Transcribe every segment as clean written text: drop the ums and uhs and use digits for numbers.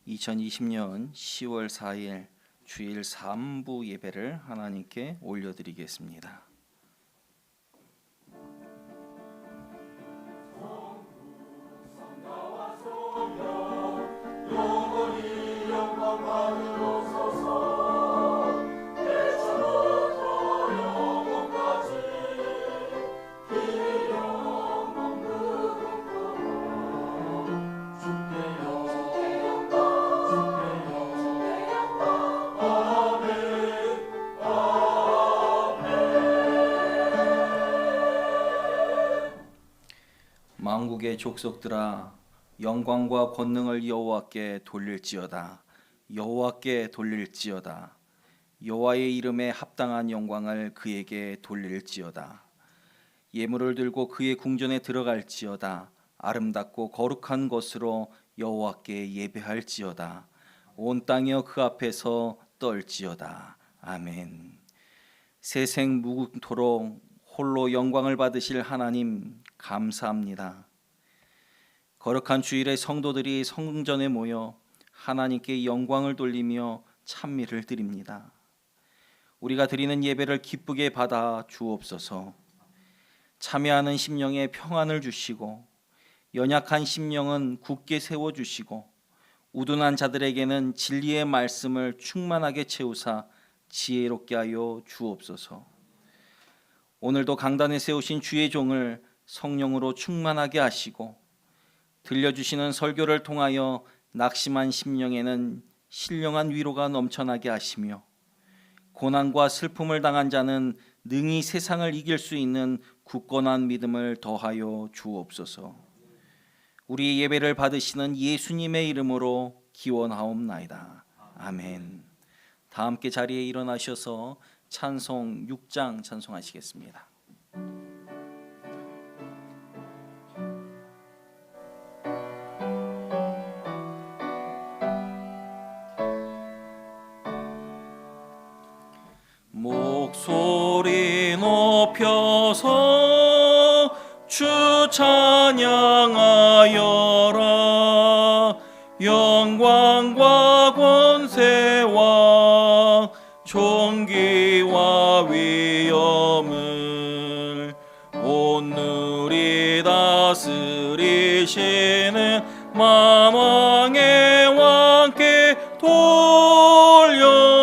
2020년 10월 4일 주일 3부 예배를 하나님께 올려드리겠습니다. 만국의 족속들아, 영광과 권능을 여호와께 돌릴지어다. 여호와께 돌릴지어다. 여호와의 이름에 합당한 영광을 그에게 돌릴지어다. 예물을 들고 그의 궁전에 들어갈지어다. 아름답고 거룩한 것으로 여호와께 예배할지어다. 온 땅이여 그 앞에서 떨지어다. 아멘. 세생 무궁토록 홀로 영광을 받으실 하나님 감사합니다. 거룩한 주일에 성도들이 성전에 모여 하나님께 영광을 돌리며 찬미를 드립니다. 우리가 드리는 예배를 기쁘게 받아 주옵소서. 참여하는 심령에 평안을 주시고 연약한 심령은 굳게 세워주시고 우둔한 자들에게는 진리의 말씀을 충만하게 채우사 지혜롭게 하여 주옵소서. 오늘도 강단에 세우신 주의 종을 성령으로 충만하게 하시고 들려주시는 설교를 통하여 낙심한 심령에는 신령한 위로가 넘쳐나게 하시며 고난과 슬픔을 당한 자는 능히 세상을 이길 수 있는 굳건한 믿음을 더하여 주옵소서. 우리 예배를 받으시는 예수님의 이름으로 기원하옵나이다. 아멘. 다 함께 자리에 일어나셔서 찬송 6장 찬송하시겠습니다. 목소리 높여서 주 찬양하여라. 영광과 권세와 존귀와 위엄을 온누리 다스리시는 만왕의 왕께 돌려라.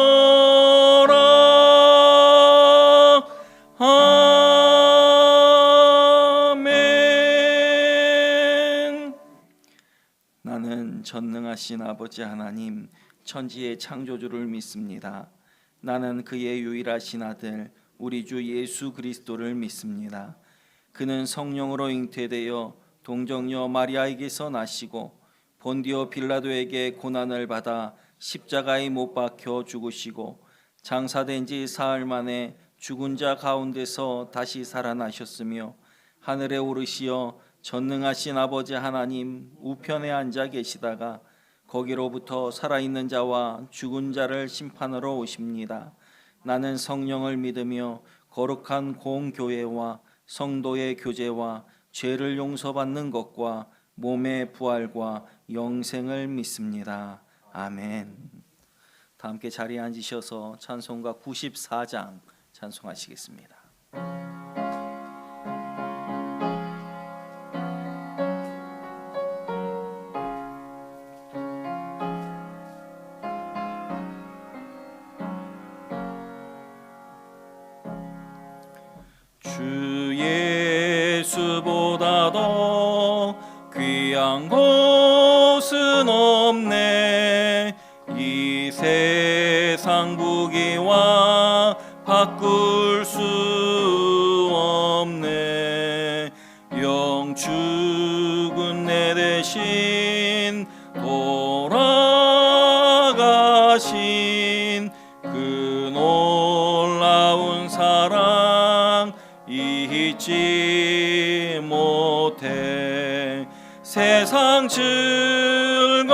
아멘. 나는 전능하신 아버지 하나님 천지의 창조주를 믿습니다. 나는 그의 유일하신 아들 우리 주 예수 그리스도를 믿습니다. 그는 성령으로 잉태되어 동정녀 마리아에게서 나시고 본디오 빌라도에게 고난을 받아 십자가에 못 박혀 죽으시고 장사된 지 사흘 만에 죽은 자 가운데서 다시 살아나셨으며 하늘에 오르시어 전능하신 아버지 하나님 우편에 앉아 계시다가 거기로부터 살아있는 자와 죽은 자를 심판하러 오십니다. 나는 성령을 믿으며 거룩한 공교회와 성도의 교제와 죄를 용서받는 것과 몸의 부활과 영생을 믿습니다. 아멘. 다 함께 자리에 앉으셔서 찬송가 94장 찬송하시겠습니다. 주 예수보다 더 귀한 것은 없네. 이 세상 부귀와 바꿀 수 없네. 영 죽은 내 대신 돌아가신 그 놀라운 사랑 잊지 못해. 세상 즐거움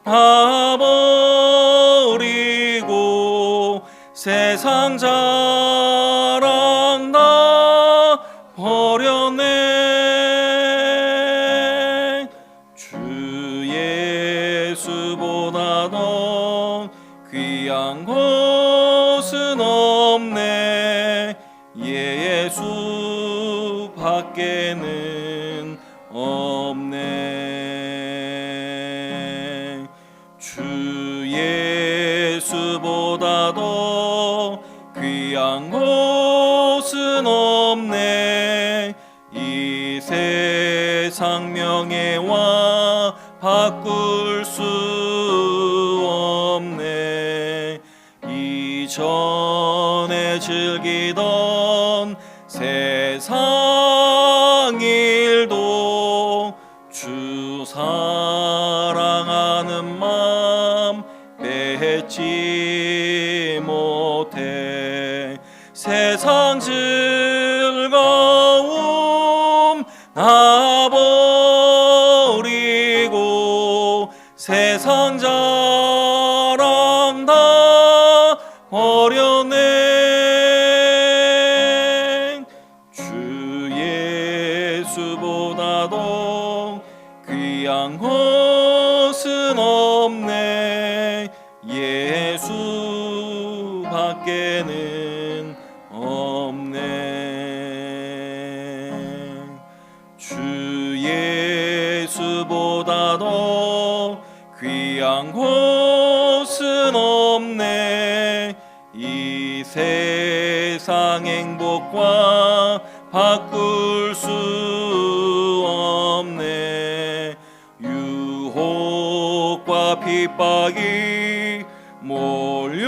다 버리고 세상 자랑 다 버렸네. 주 귀한 곳은 없네. 예수 밖에는 없네. 주 예수보다도 귀한 곳은 없네. 이 세상 명예와 바꿀 수 없네. 이전에 즐기던 세상 일도 주 사랑하는 마음 뺏지 못해. 세상 즐거움 나 버리고 세상 자랑 다 버려내. 주 예수보다도 귀한 곳은 없네. 예수 밖에는 없네. 주 예수보다도 귀한 곳은 없네. 이 세상 행복과 바꿀 수 없네. 유혹과 핍박이 몰려와도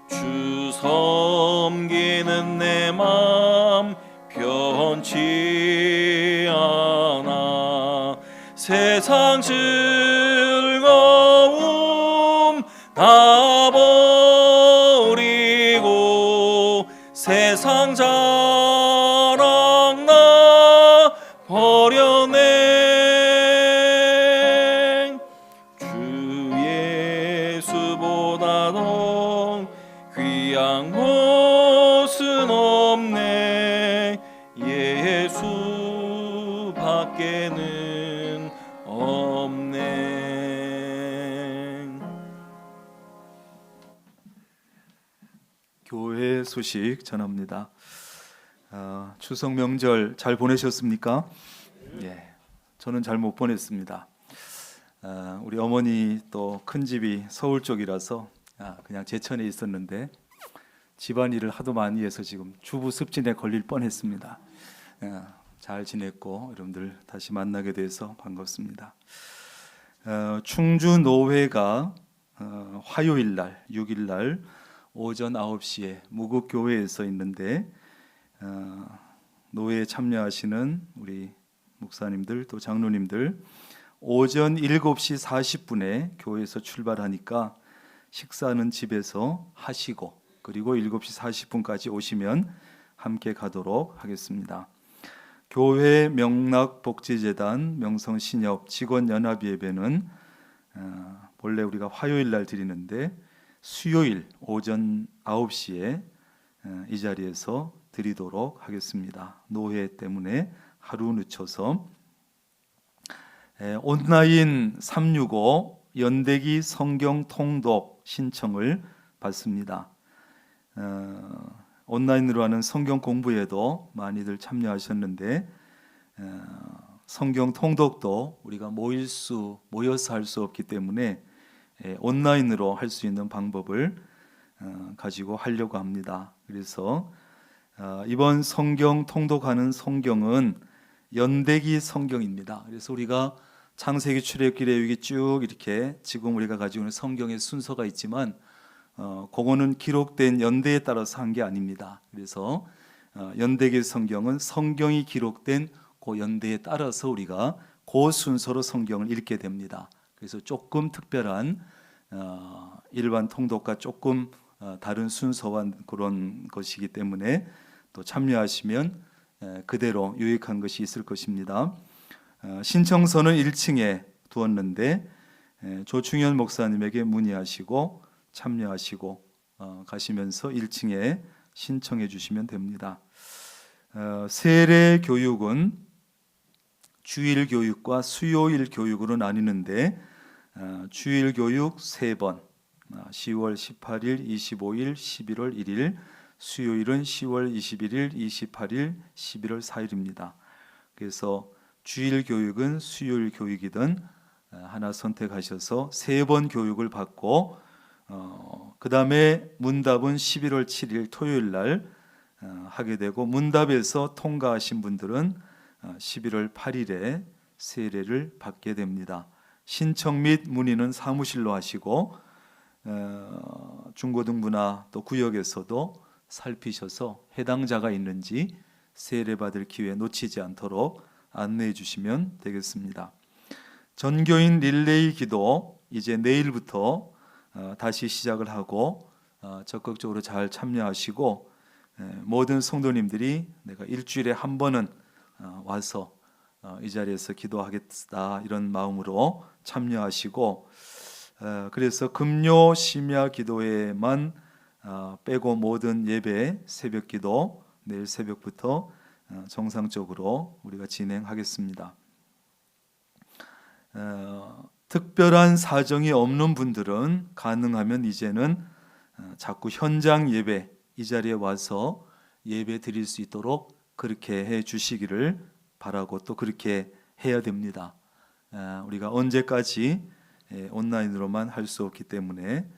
주 섬기는 내 맘 변치 않아. 세상 즐거움 다 버리고 세상 자랑 나 버려내. 주 예수보다도 귀한 곳은 없네. 예수 밖에는 없네. 교회 소식 전합니다. 추석 명절 잘 보내셨습니까? 예, 저는 잘 못 보냈습니다. 우리 어머니 또 큰 집이 서울 쪽이라서 그냥 제천에 있었는데 집안일을 하도 많이 해서 지금 주부 습진에 걸릴 뻔했습니다. 잘 지냈고 여러분들 다시 만나게 돼서 반갑습니다. 충주 노회가 화요일 날 6일 날 오전 9시에 무국교회에서 있는데 노회에 참여하시는 우리 목사님들 또 장로님들 오전 7시 40분에 교회에서 출발하니까 식사는 집에서 하시고 그리고 7시 40분까지 오시면 함께 가도록 하겠습니다. 교회 명락복지재단 명성신협 직원연합예배는 본래 우리가 화요일 날 드리는데 수요일 오전 9시에 이 자리에서 드리도록 하겠습니다. 노회 때문에 하루 늦춰서 온라인 365 연대기 성경 통독 신청을 받습니다. 온라인으로 하는 성경 공부에도 많이들 참여하셨는데 성경 통독도 우리가 모여서 할 수 없기 때문에 온라인으로 할 수 있는 방법을 가지고 하려고 합니다. 그래서 이번 성경 통독하는 성경은 연대기 성경입니다. 그래서 우리가 창세기, 출애굽기, 레위기 쭉 이렇게 지금 우리가 가지고 있는 성경의 순서가 있지만 그거는 기록된 연대에 따라서 한 게 아닙니다. 그래서 연대기 성경은 성경이 기록된 그 연대에 따라서 우리가 그 순서로 성경을 읽게 됩니다. 그래서 조금 특별한 일반 통독과 조금 다른 순서와 그런 것이기 때문에 또 참여하시면 그대로 유익한 것이 있을 것입니다. 신청서는 1층에 두었는데 조충현 목사님에게 문의하시고 참여하시고 가시면서 1층에 신청해 주시면 됩니다. 세례 교육은 주일 교육과 수요일 교육으로 나뉘는데 주일 교육 3번, 10월 18일, 25일, 11월 1일, 수요일은 10월 21일, 28일, 11월 4일입니다. 그래서 주일 교육은 수요일 교육이든 하나 선택하셔서 3번 교육을 받고 그 다음에 문답은 11월 7일 토요일 날 하게 되고, 문답에서 통과하신 분들은 11월 8일에 세례를 받게 됩니다. 신청 및 문의는 사무실로 하시고 중고등부나 또 구역에서도 살피셔서 해당자가 있는지 세례 받을 기회 놓치지 않도록 안내해 주시면 되겠습니다. 전교인 릴레이 기도 이제 내일부터 다시 시작을 하고 적극적으로 잘 참여하시고, 모든 성도님들이 내가 일주일에 한 번은 와서 이 자리에서 기도하겠다 이런 마음으로 참여하시고, 그래서 금요 심야 기도회만 빼고 모든 예배 새벽 기도 내일 새벽부터 정상적으로 우리가 진행하겠습니다. 특별한 사정이 없는 분들은 가능하면 이제는 자꾸 현장 예배 이 자리에 와서 예배 드릴 수 있도록 그렇게 해 주시기를 바라고, 또 그렇게 해야 됩니다. 우리가 언제까지 온라인으로만 할 수 없기 때문에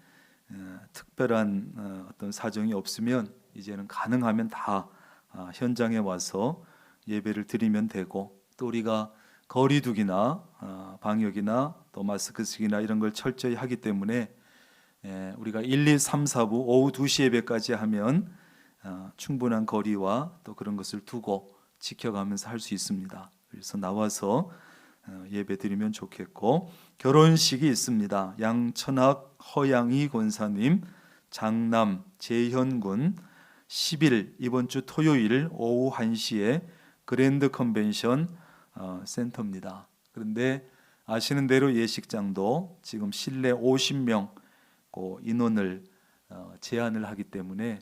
특별한 어떤 사정이 없으면 이제는 가능하면 다 현장에 와서 예배를 드리면 되고, 또 우리가 거리두기나 방역이나 또 마스크 쓰기나 이런 걸 철저히 하기 때문에 우리가 1, 2, 3, 4부 오후 2시 예배까지 하면 충분한 거리와 또 그런 것을 두고 지켜가면서 할 수 있습니다. 그래서 나와서 예배 드리면 좋겠고, 결혼식이 있습니다. 양천학 허양희 권사님, 장남 재현군 10일 이번 주 토요일 오후 1시에 그랜드 컨벤션 센터입니다. 그런데 아시는 대로 예식장도 지금 실내 50명 인원을 제한을 하기 때문에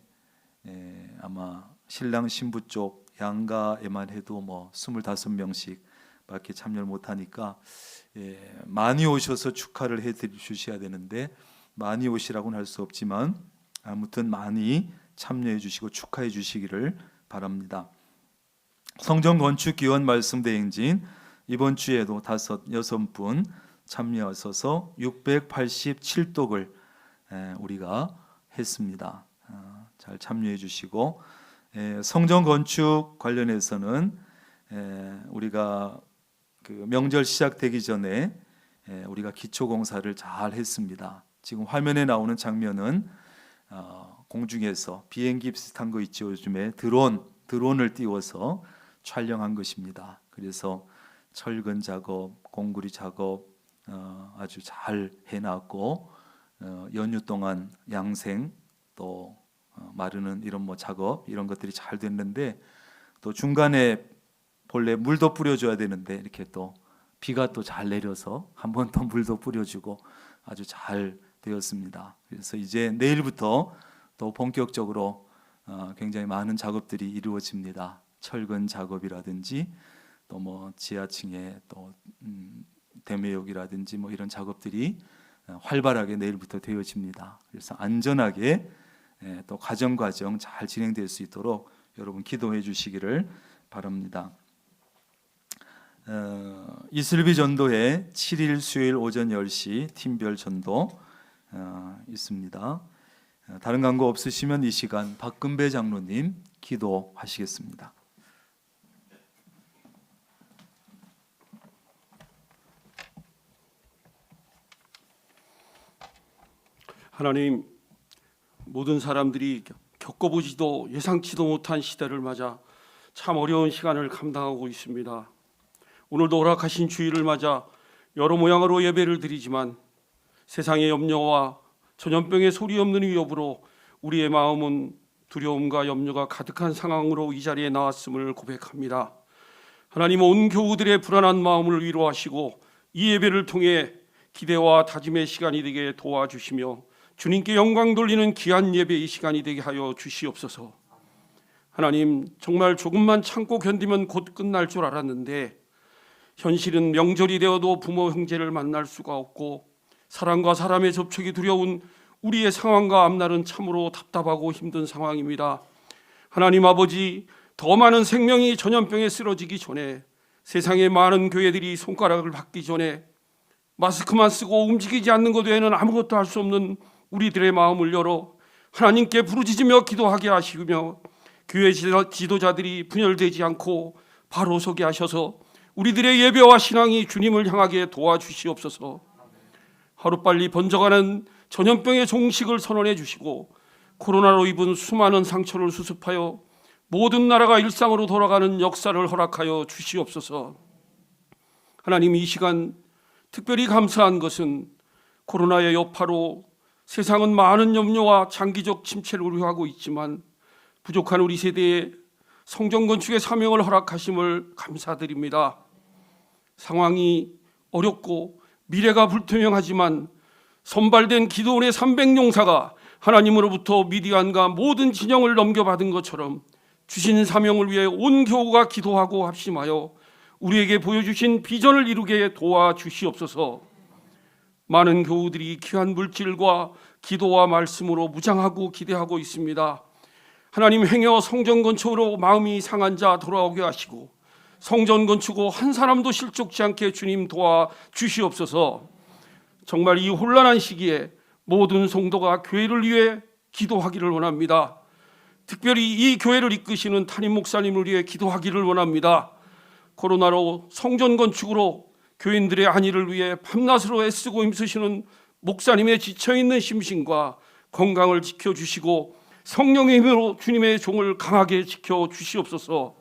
아마 신랑 신부 쪽 양가에만 해도 25명씩 밖에 참여를 못하니까 많이 오셔서 축하를 해주셔야 되는데, 많이 오시라고는 할 수 없지만 아무튼 많이 참여해 주시고 축하해 주시기를 바랍니다. 성전 건축 기원 말씀 대행진 이번 주에도 6분 참여하셔서 687독을 우리가 했습니다. 잘 참여해 주시고, 성전 건축 관련해서는 우리가 그 명절 시작되기 전에 우리가 기초 공사를 잘 했습니다. 지금 화면에 나오는 장면은 공중에서 비행기 비슷한 거 있죠. 요즘에 드론을 띄워서 촬영한 것입니다. 그래서 철근 작업, 공구리 작업 아주 잘 해놨고, 연휴 동안 양생 또 마르는 이런 작업 이런 것들이 잘 됐는데, 또 중간에 본래 물도 뿌려줘야 되는데 이렇게 또 비가 또 잘 내려서 한 번 더 물도 뿌려주고 아주 잘 되었습니다. 그래서 이제 내일부터 또 본격적으로 굉장히 많은 작업들이 이루어집니다. 철근 작업이라든지 또 지하층에 또 대매욕이라든지 이런 작업들이 활발하게 내일부터 되어집니다. 그래서 안전하게 또 과정 잘 진행될 수 있도록 여러분 기도해 주시기를 바랍니다. 이슬비 전도회 7일 수요일 오전 10시 팀별 전도 있습니다. 다른 광고 없으시면 이 시간 박근배 장로님 기도하시겠습니다. 하나님, 모든 사람들이 겪어보지도 예상치도 못한 시대를 맞아 참 어려운 시간을 감당하고 있습니다. 오늘도 허락하신 주일을 맞아 여러 모양으로 예배를 드리지만 세상의 염려와 전염병의 소리 없는 위협으로 우리의 마음은 두려움과 염려가 가득한 상황으로 이 자리에 나왔음을 고백합니다. 하나님, 온 교우들의 불안한 마음을 위로하시고 이 예배를 통해 기대와 다짐의 시간이 되게 도와주시며 주님께 영광 돌리는 귀한 예배의 시간이 되게 하여 주시옵소서. 하나님, 정말 조금만 참고 견디면 곧 끝날 줄 알았는데 현실은 명절이 되어도 부모 형제를 만날 수가 없고 사람과 사람의 접촉이 두려운 우리의 상황과 앞날은 참으로 답답하고 힘든 상황입니다. 하나님 아버지, 더 많은 생명이 전염병에 쓰러지기 전에, 세상의 많은 교회들이 손가락을 받기 전에 마스크만 쓰고 움직이지 않는 것 외에는 아무것도 할 수 없는 우리들의 마음을 열어 하나님께 부르짖으며 기도하게 하시며, 교회 지도자들이 분열되지 않고 바로 서게 하셔서 우리들의 예배와 신앙이 주님을 향하게 도와주시옵소서. 하루빨리 번져가는 전염병의 종식을 선언해 주시고, 코로나로 입은 수많은 상처를 수습하여 모든 나라가 일상으로 돌아가는 역사를 허락하여 주시옵소서. 하나님, 이 시간 특별히 감사한 것은 코로나의 여파로 세상은 많은 염려와 장기적 침체를 우려하고 있지만, 부족한 우리 세대에 성전 건축의 사명을 허락하심을 감사드립니다. 상황이 어렵고 미래가 불투명하지만 선발된 기도원의 300용사가 하나님으로부터 미디안과 모든 진영을 넘겨받은 것처럼 주신 사명을 위해 온 교우가 기도하고 합심하여 우리에게 보여주신 비전을 이루게 도와주시옵소서. 많은 교우들이 귀한 물질과 기도와 말씀으로 무장하고 기대하고 있습니다. 하나님, 행여 성전 건축으로 마음이 상한 자 돌아오게 하시고, 성전 건축 후 한 사람도 실족지 않게 주님 도와주시옵소서. 정말 이 혼란한 시기에 모든 성도가 교회를 위해 기도하기를 원합니다. 특별히 이 교회를 이끄시는 담임 목사님을 위해 기도하기를 원합니다. 코로나로 성전 건축으로 교인들의 안위를 위해 밤낮으로 애쓰고 힘쓰시는 목사님의 지쳐있는 심신과 건강을 지켜주시고, 성령의 힘으로 주님의 종을 강하게 지켜주시옵소서.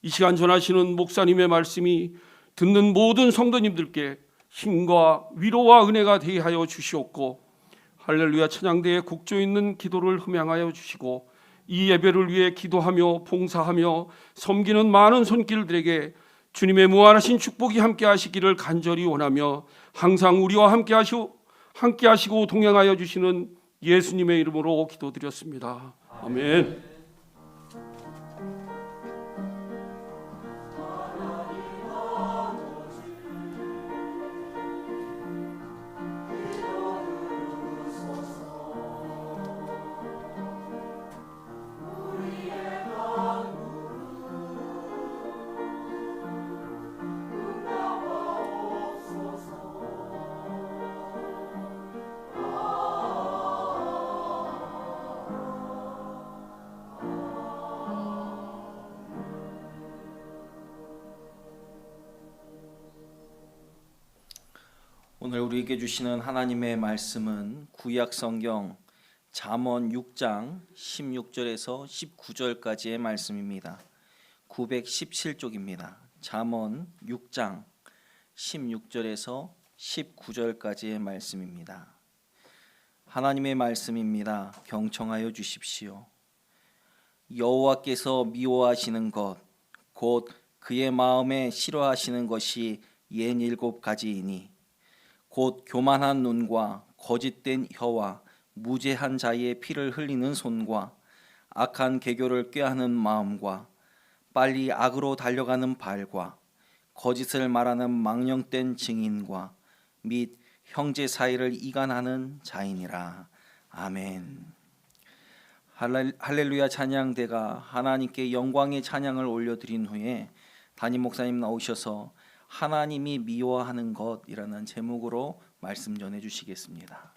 이 시간 전하시는 목사님의 말씀이 듣는 모든 성도님들께 힘과 위로와 은혜가 되게 하여 주시옵고, 할렐루야 찬양대에 곡조 있는 기도를 흠양하여 주시고, 이 예배를 위해 기도하며 봉사하며 섬기는 많은 손길들에게 주님의 무한하신 축복이 함께 하시기를 간절히 원하며, 항상 우리와 함께 하시고 동행하여 주시는 예수님의 이름으로 기도드렸습니다. 아멘. 오늘 우리에게 주시는 하나님의 말씀은 구약 성경 잠언 6장 16절에서 19절까지의 말씀입니다. 917쪽입니다. 잠언 6장 16절에서 19절까지의 말씀입니다. 하나님의 말씀입니다. 경청하여 주십시오. 여호와께서 미워하시는 것, 곧 그의 마음에 싫어하시는 것이 67가지이니, 곧 교만한 눈과 거짓된 혀와 무죄한 자의 피를 흘리는 손과 악한 계교를 꾀하는 마음과 빨리 악으로 달려가는 발과 거짓을 말하는 망령된 증인과 및 형제 사이를 이간하는 자이니라. 아멘. 할렐루야 찬양대가 하나님께 영광의 찬양을 올려드린 후에 담임 목사님 나오셔서 하나님이 미워하는 것이라는 제목으로 말씀 전해 주시겠습니다.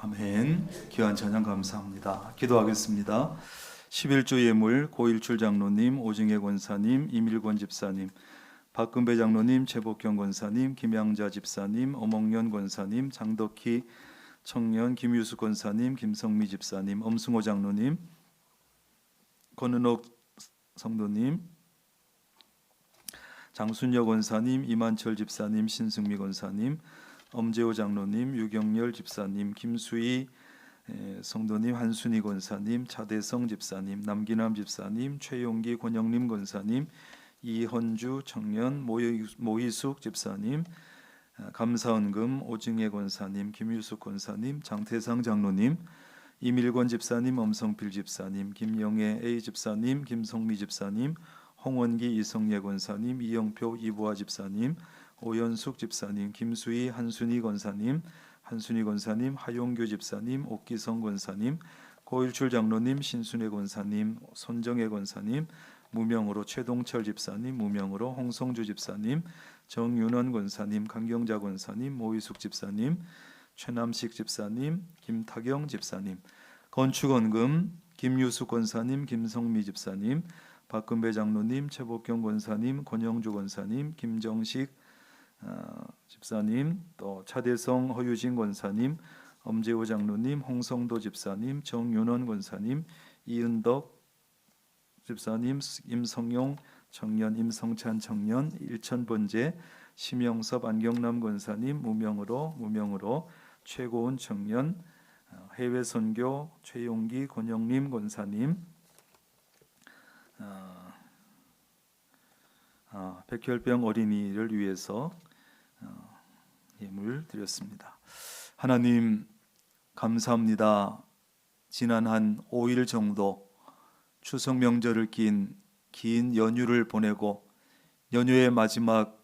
아멘. 귀한 찬양 감사합니다. 기도하겠습니다. 11조 예물 고일출 장로님, 오징혜 권사님, 이밀권 집사님, 박근배 장로님, 최복경 권사님, 김양자 집사님, 어몽년 권사님, 장덕희 청년, 김유수 권사님, 김성미 집사님, 엄승호 장로님, 권은옥 성도님, 장순여 권사님, 이만철 집사님, 신승미 권사님, 엄재호 장로님, 유경열 집사님, 김수희 성도님, 한순희 권사님, 차대성 집사님, 남기남 집사님, 최용기 권영림 권사님, 이헌주 청년, 모희숙 집사님, 감사헌금 오징혜 권사님, 김유숙 권사님, 장태상 장로님, 이밀권 집사님, 엄성필 집사님, 김영애 A 집사님, 김성미 집사님, 홍원기 이성예 권사님, 이영표 이보아 집사님, 오연숙 집사님, 김수희 한순희 권사님, 하용규 집사님, 옥기성 권사님, 고일출 장로님, 신순애 권사님, 손정혜 권사님, 무명으로 최동철 집사님, 무명으로 홍성주 집사님, 정윤원 권사님, 강경자 권사님, 모희숙 집사님, 최남식 집사님, 김탁영 집사님, 건축원금 김유숙 권사님, 김성미 집사님, 박근배 장로님, 최복경 권사님, 권영주 권사님, 김정식 집사님, 또 차대성 허유진 권사님, 엄재호 장로님, 홍성도 집사님, 정윤원 권사님, 이은덕 집사님, 임성용 청년, 임성찬 청년, 일천번제, 심영섭 안경남 권사님, 무명으로 최고은 청년, 해외 선교 최용기 권영림 권사님, 백혈병 어린이를 위해서 예물 드렸습니다. 하나님 감사합니다. 지난 한 5일 정도 추석 명절을 긴 연휴를 보내고 연휴의 마지막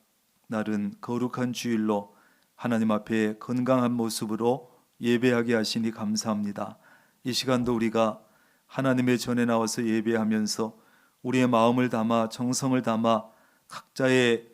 날은 거룩한 주일로 하나님 앞에 건강한 모습으로 예배하게 하시니 감사합니다. 이 시간도 우리가 하나님의 전에 나와서 예배하면서 우리의 마음을 담아 정성을 담아 각자의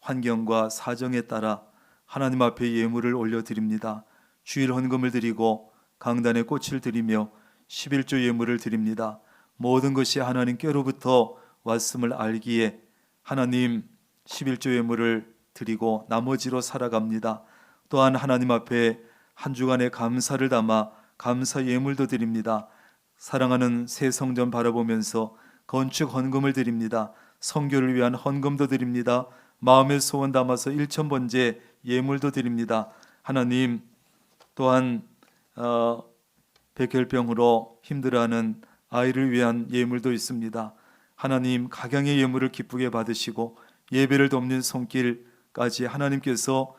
환경과 사정에 따라 하나님 앞에 예물을 올려드립니다. 주일 헌금을 드리고 강단에 꽃을 드리며 11조 예물을 드립니다. 모든 것이 하나님께로부터 왔음을 알기에 하나님 11조 예물을 드리고 나머지로 살아갑니다. 또한 하나님 앞에 한 주간의 감사를 담아 감사 예물도 드립니다. 사랑하는 새 성전 바라보면서 건축 헌금을 드립니다. 선교를 위한 헌금도 드립니다. 마음의 소원 담아서 일천번제 예물도 드립니다. 하나님 또한 백혈병으로 힘들어하는 아이를 위한 예물도 있습니다. 하나님 각양의 예물을 기쁘게 받으시고 예배를 돕는 손길까지 하나님께서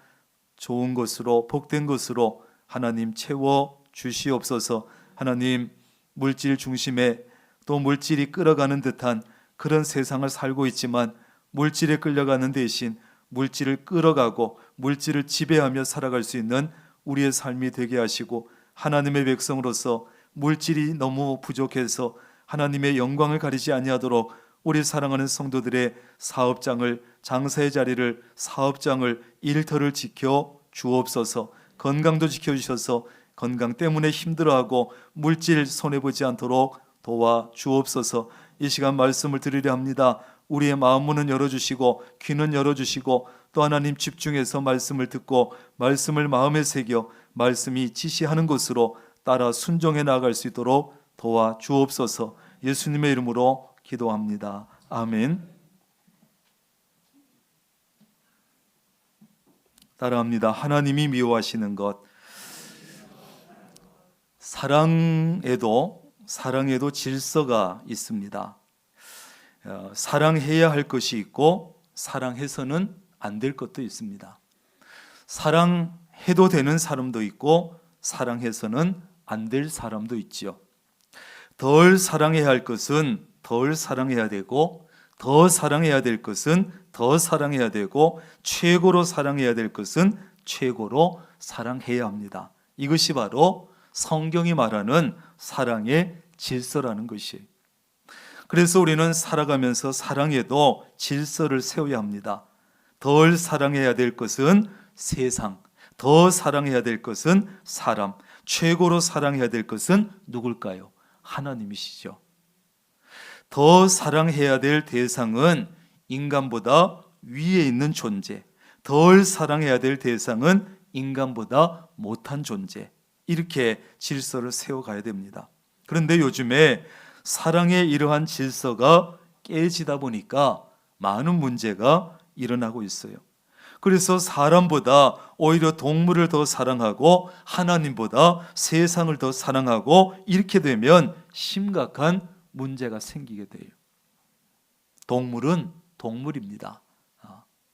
좋은 것으로 복된 것으로 하나님 채워 주시옵소서. 하나님 물질 중심에 또 물질이 끌어가는 듯한 그런 세상을 살고 있지만 물질에 끌려가는 대신 물질을 끌어가고 물질을 지배하며 살아갈 수 있는 우리의 삶이 되게 하시고 하나님의 백성으로서 물질이 너무 부족해서 하나님의 영광을 가리지 아니하도록 우리 사랑하는 성도들의 사업장을 장사의 자리를 사업장을 일터를 지켜 주옵소서. 건강도 지켜주셔서 건강 때문에 힘들어하고 물질 손해보지 않도록 도와주옵소서. 이 시간 말씀을 드리려 합니다. 우리의 마음 문은 열어주시고 귀는 열어주시고 또 하나님 집중해서 말씀을 듣고 말씀을 마음에 새겨 말씀이 지시하는 곳으로 따라 순종해 나아갈 수 있도록 도와주옵소서. 예수님의 이름으로 기도합니다. 아멘. 따라합니다. 하나님이 미워하시는 것. 사랑에도 질서가 있습니다. 사랑해야 할 것이 있고 사랑해서는 안 될 것도 있습니다. 사랑해도 되는 사람도 있고 사랑해서는 안 될 사람도 있죠. 덜 사랑해야 할 것은 덜 사랑해야 되고 더 사랑해야 될 것은 더 사랑해야 되고 최고로 사랑해야 될 것은 최고로 사랑해야 합니다. 이것이 바로 성경이 말하는 사랑의 질서라는 것이에요. 그래서 우리는 살아가면서 사랑에도 질서를 세워야 합니다. 덜 사랑해야 될 것은 세상, 더 사랑해야 될 것은 사람, 최고로 사랑해야 될 것은 누굴까요? 하나님이시죠. 더 사랑해야 될 대상은 인간보다 위에 있는 존재, 덜 사랑해야 될 대상은 인간보다 못한 존재, 이렇게 질서를 세워가야 됩니다. 그런데 요즘에 사랑의 이러한 질서가 깨지다 보니까 많은 문제가 일어나고 있어요. 그래서 사람보다 오히려 동물을 더 사랑하고 하나님보다 세상을 더 사랑하고 이렇게 되면 심각한 문제가 생기게 돼요. 동물은 동물입니다.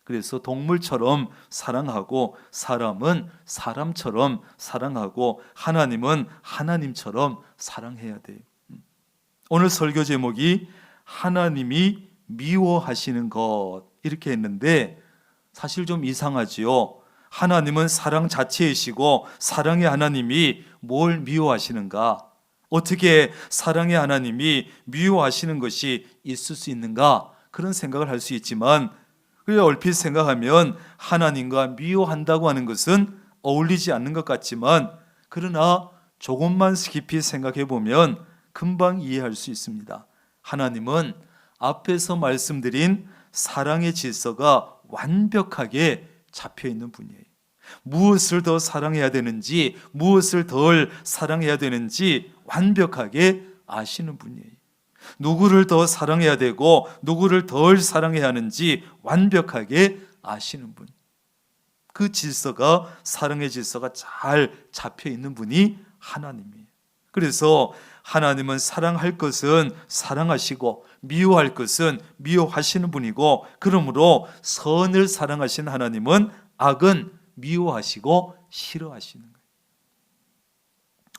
그래서 동물처럼 사랑하고 사람은 사람처럼 사랑하고 하나님은 하나님처럼 사랑해야 돼요. 오늘 설교 제목이 하나님이 미워하시는 것 이렇게 했는데 사실 좀 이상하지요. 하나님은 사랑 자체이시고 사랑의 하나님이 뭘 미워하시는가? 어떻게 사랑의 하나님이 미워하시는 것이 있을 수 있는가? 그런 생각을 할 수 있지만 얼핏 생각하면 하나님과 미워한다고 하는 것은 어울리지 않는 것 같지만 그러나 조금만 깊이 생각해 보면 금방 이해할 수 있습니다. 하나님은 앞에서 말씀드린 사랑의 질서가 완벽하게 잡혀 있는 분이에요. 무엇을 더 사랑해야 되는지, 무엇을 덜 사랑해야 되는지 완벽하게 아시는 분이에요. 누구를 더 사랑해야 되고 누구를 덜 사랑해야 하는지 완벽하게 아시는 분. 그 질서가, 사랑의 질서가 잘 잡혀 있는 분이 하나님이에요. 그래서 하나님은 사랑할 것은 사랑하시고 미워할 것은 미워하시는 분이고, 그러므로 선을 사랑하신 하나님은 악은 미워하시고 싫어하시는 거예요.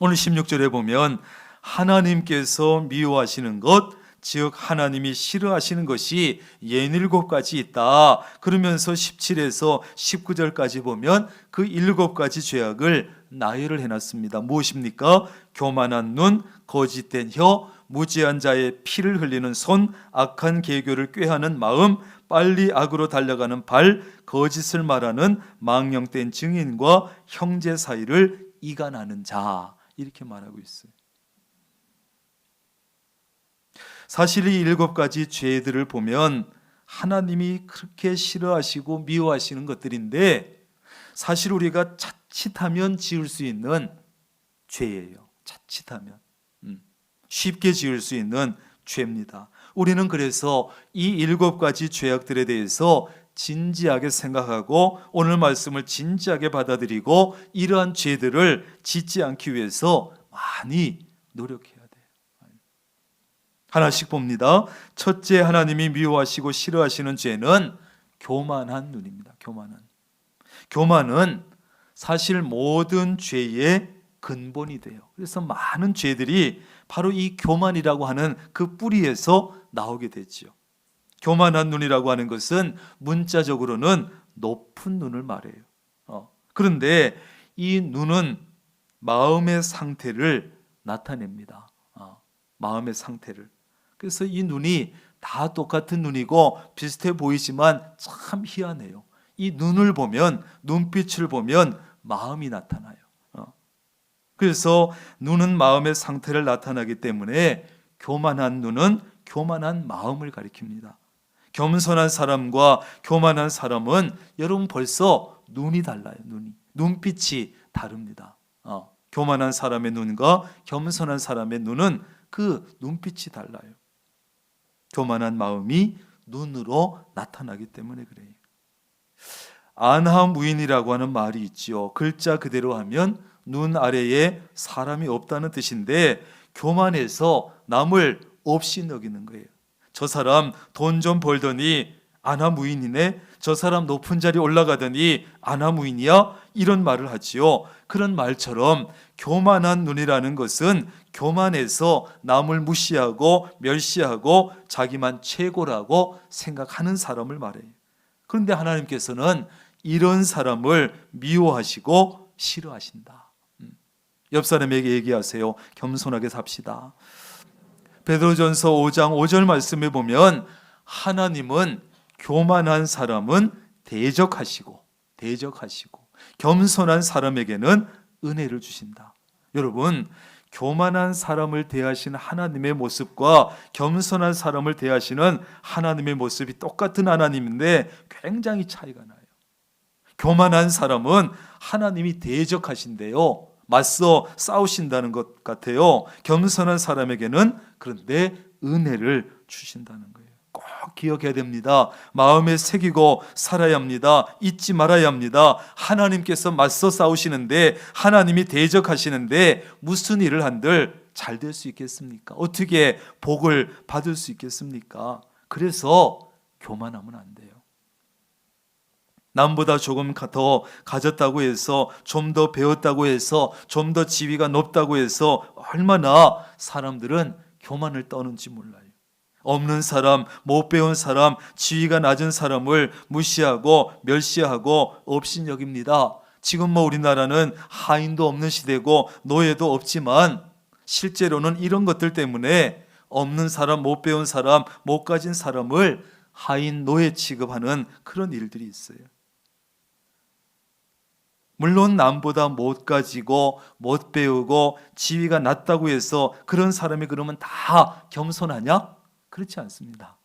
오늘 16절에 보면 하나님께서 미워하시는 것, 즉 하나님이 싫어하시는 것이 67가지 있다. 그러면서 17에서 19절까지 보면 그 7가지 죄악을 나열을 해놨습니다. 무엇입니까? 교만한 눈, 거짓된 혀, 무지한 자의 피를 흘리는 손, 악한 계교를 꾀하는 마음, 빨리 악으로 달려가는 발, 거짓을 말하는 망령된 증인과 형제 사이를 이간하는 자, 이렇게 말하고 있어요. 사실 이 7가지 죄들을 보면 하나님이 그렇게 싫어하시고 미워하시는 것들인데 사실 우리가 자칫하면 지을 수 있는 죄예요. 자칫하면 쉽게 지을 수 있는 죄입니다. 우리는 그래서 이 7가지 죄악들에 대해서 진지하게 생각하고 오늘 말씀을 진지하게 받아들이고 이러한 죄들을 짓지 않기 위해서 많이 노력해야 돼요. 하나씩 봅니다. 첫째, 하나님이 미워하시고 싫어하시는 죄는 교만한 눈입니다. 교만은 사실 모든 죄의 근본이 돼요. 그래서 많은 죄들이 바로 이 교만이라고 하는 그 뿌리에서 나오게 되죠. 교만한 눈이라고 하는 것은 문자적으로는 높은 눈을 말해요. 그런데 이 눈은 마음의 상태를 나타냅니다. 마음의 상태를. 그래서 이 눈이 다 똑같은 눈이고 비슷해 보이지만 참 희한해요. 이 눈을 보면, 눈빛을 보면 마음이 나타나요. 그래서 눈은 마음의 상태를 나타나기 때문에 교만한 눈은 교만한 마음을 가리킵니다. 겸손한 사람과 교만한 사람은 여러분 벌써 눈이 달라요. 눈빛이 다릅니다. 교만한 사람의 눈과 겸손한 사람의 눈은 그 눈빛이 달라요. 교만한 마음이 눈으로 나타나기 때문에 그래요. 안하무인이라고 하는 말이 있죠. 글자 그대로 하면 눈 아래에 사람이 없다는 뜻인데 교만해서 남을 없이 여기는 거예요. 저 사람 돈 좀 벌더니 안하무인이네. 저 사람 높은 자리 올라가더니 안하무인이야. 이런 말을 하지요. 그런 말처럼 교만한 눈이라는 것은 교만해서 남을 무시하고 멸시하고 자기만 최고라고 생각하는 사람을 말해요. 그런데 하나님께서는 이런 사람을 미워하시고 싫어하신다. 옆 사람에게 얘기하세요. 겸손하게 삽시다. 베드로전서 5장 5절 말씀에 보면 하나님은 교만한 사람은 대적하시고 겸손한 사람에게는 은혜를 주신다. 여러분, 교만한 사람을 대하시는 하나님의 모습과 겸손한 사람을 대하시는 하나님의 모습이 똑같은 하나님인데 굉장히 차이가 나요. 교만한 사람은 하나님이 대적하신대요. 맞서 싸우신다는 것 같아요. 겸손한 사람에게는 그런데 은혜를 주신다는 거예요. 꼭 기억해야 됩니다. 마음에 새기고 살아야 합니다. 잊지 말아야 합니다. 하나님께서 맞서 싸우시는데, 하나님이 대적하시는데 무슨 일을 한들 잘 될 수 있겠습니까? 어떻게 복을 받을 수 있겠습니까? 그래서 교만하면 안 돼요. 남보다 조금 더 가졌다고 해서, 좀 더 배웠다고 해서, 좀 더 지위가 높다고 해서 얼마나 사람들은 교만을 떠는지 몰라요. 없는 사람, 못 배운 사람, 지위가 낮은 사람을 무시하고 멸시하고 업신여깁니다. 지금 우리나라는 하인도 없는 시대고 노예도 없지만 실제로는 이런 것들 때문에 없는 사람, 못 배운 사람, 못 가진 사람을 하인, 노예 취급하는 그런 일들이 있어요. 물론 남보다 못 가지고 못 배우고 지위가 낮다고 해서 그런 사람이 그러면 다 겸손하냐? 그렇지 않습니다.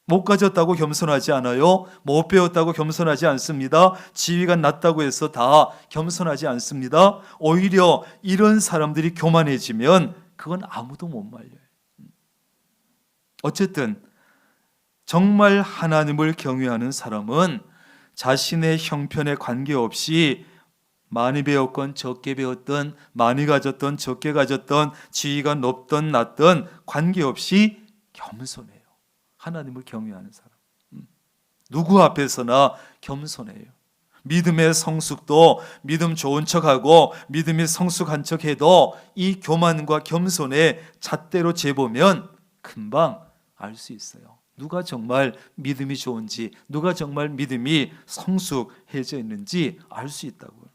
못 가졌다고 겸손하지 않아요. 못 배웠다고 겸손하지 않습니다. 지위가 낮다고 해서 다 겸손하지 않습니다. 오히려 이런 사람들이 교만해지면 그건 아무도 못 말려요. 어쨌든 정말 하나님을 경외하는 사람은 자신의 형편에 관계없이 많이 배웠건 적게 배웠던, 많이 가졌던 적게 가졌던, 지위가 높던 낮던 관계없이 겸손해요. 하나님을 경외하는 사람. 누구 앞에서나 겸손해요. 믿음의 성숙도 믿음 좋은 척하고 믿음이 성숙한 척해도 이 교만과 겸손의 잣대로 재보면 금방 알 수 있어요. 누가 정말 믿음이 좋은지, 누가 정말 믿음이 성숙해져 있는지 알 수 있다고요.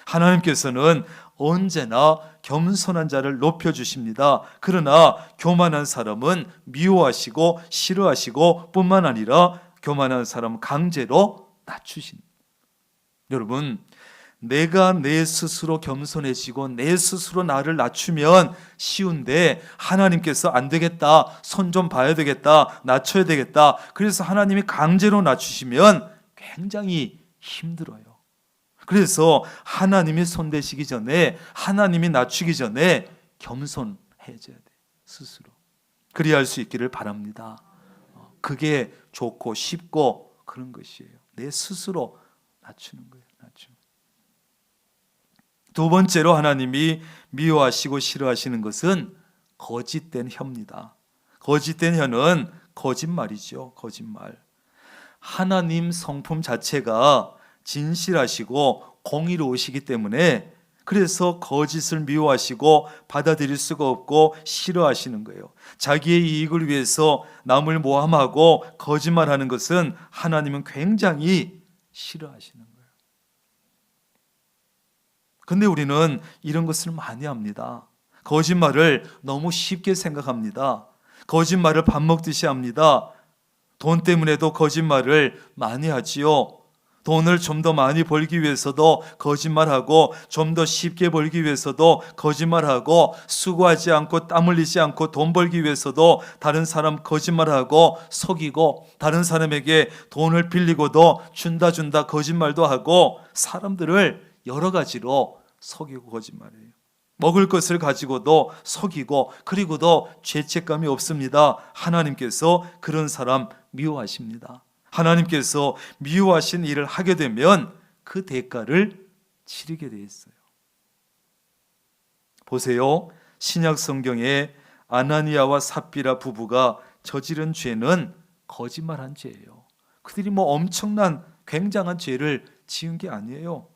하나님께서는 언제나 겸손한 자를 높여주십니다. 그러나 교만한 사람은 미워하시고 싫어하시고 뿐만 아니라 교만한 사람은 강제로 낮추신다. 여러분, 내가 내 스스로 겸손해지고 내 스스로 나를 낮추면 쉬운데 하나님께서 안 되겠다, 손 좀 봐야 되겠다, 낮춰야 되겠다, 그래서 하나님이 강제로 낮추시면 굉장히 힘들어요. 그래서 하나님이 손대시기 전에, 하나님이 낮추기 전에 겸손해져야 돼, 스스로. 그래야 할 수 있기를 바랍니다. 그게 좋고 쉽고 그런 것이에요. 내 스스로 낮추는 거예요. 두 번째로 하나님이 미워하시고 싫어하시는 것은 거짓된 혀입니다. 거짓된 혀는 거짓말이죠. 거짓말. 하나님 성품 자체가 진실하시고 공의로우시기 때문에 그래서 거짓을 미워하시고 받아들일 수가 없고 싫어하시는 거예요. 자기의 이익을 위해서 남을 모함하고 거짓말하는 것은 하나님은 굉장히 싫어하시는 거예요. 근데 우리는 이런 것을 많이 합니다. 거짓말을 너무 쉽게 생각합니다. 거짓말을 밥 먹듯이 합니다. 돈 때문에도 거짓말을 많이 하지요. 돈을 좀 더 많이 벌기 위해서도 거짓말하고, 좀 더 쉽게 벌기 위해서도 거짓말하고, 수고하지 않고 땀 흘리지 않고 돈 벌기 위해서도 다른 사람 거짓말하고 속이고, 다른 사람에게 돈을 빌리고도 준다 거짓말도 하고, 사람들을 여러 가지로 속이고 거짓말해요. 먹을 것을 가지고도 속이고, 그리고도 죄책감이 없습니다. 하나님께서 그런 사람 미워하십니다. 하나님께서 미워하신 일을 하게 되면 그 대가를 치르게 돼 있어요. 보세요. 신약 성경에 아나니아와 삽비라 부부가 저지른 죄는 거짓말한 죄예요. 그들이 엄청난 굉장한 죄를 지은 게 아니에요.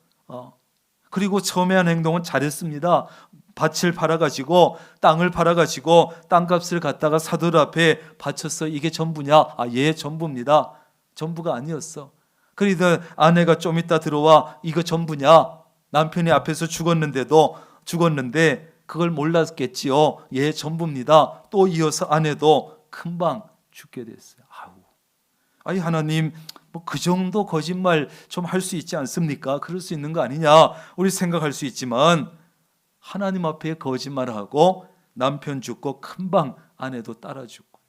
그리고 처음에 한 행동은 잘했습니다. 밭을 팔아가지고, 땅을 팔아가지고 땅값을 갖다가 사도들 앞에 바쳤어. 이게 전부냐? 예, 전부입니다. 전부가 아니었어. 그러더니 아내가 좀 이따 들어와, 이거 전부냐? 남편이 앞에서 죽었는데 그걸 몰랐겠지요. 예, 전부입니다. 또 이어서 아내도 금방 죽게 됐어요. 아이, 하나님, 그 정도 거짓말 좀 할 수 있지 않습니까? 그럴 수 있는 거 아니냐? 우리 생각할 수 있지만, 하나님 앞에 거짓말하고 남편 죽고 금방 아내도 따라 죽고요.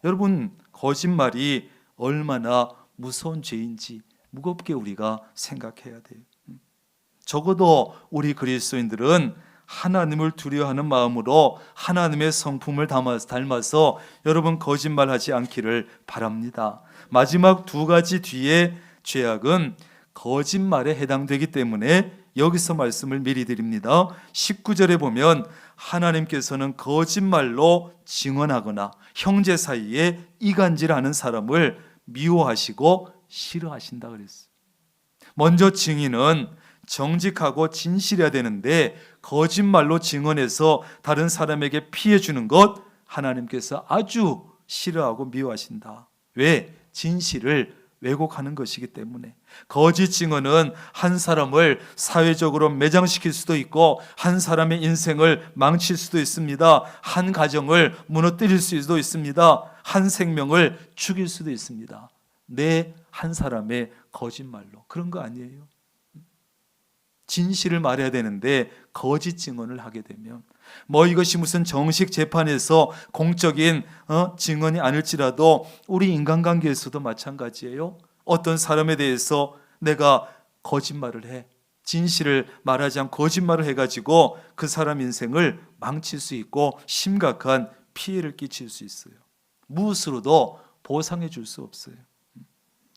여러분, 거짓말이 얼마나 무서운 죄인지 무겁게 우리가 생각해야 돼요. 적어도 우리 그리스도인들은 하나님을 두려워하는 마음으로 하나님의 성품을 닮아서 여러분 거짓말하지 않기를 바랍니다. 마지막 두 가지 뒤에 죄악은 거짓말에 해당되기 때문에 여기서 말씀을 미리 드립니다. 19절에 보면 하나님께서는 거짓말로 증언하거나 형제 사이에 이간질하는 사람을 미워하시고 싫어하신다 그랬어요. 먼저 증인은 정직하고 진실해야 되는데, 거짓말로 증언해서 다른 사람에게 피해 주는 것 하나님께서 아주 싫어하고 미워하신다. 왜? 진실을 왜곡하는 것이기 때문에. 거짓 증언은 한 사람을 사회적으로 매장시킬 수도 있고, 한 사람의 인생을 망칠 수도 있습니다. 한 가정을 무너뜨릴 수도 있습니다. 한 생명을 죽일 수도 있습니다. 내 한 사람의 거짓말로. 그런 거 아니에요. 진실을 말해야 되는데 거짓 증언을 하게 되면, 이것이 무슨 정식 재판에서 공적인 증언이 아닐지라도 우리 인간관계에서도 마찬가지예요. 어떤 사람에 대해서 내가 거짓말을 해, 진실을 말하지 않고 거짓말을 해가지고 그 사람 인생을 망칠 수 있고 심각한 피해를 끼칠 수 있어요. 무엇으로도 보상해 줄 수 없어요.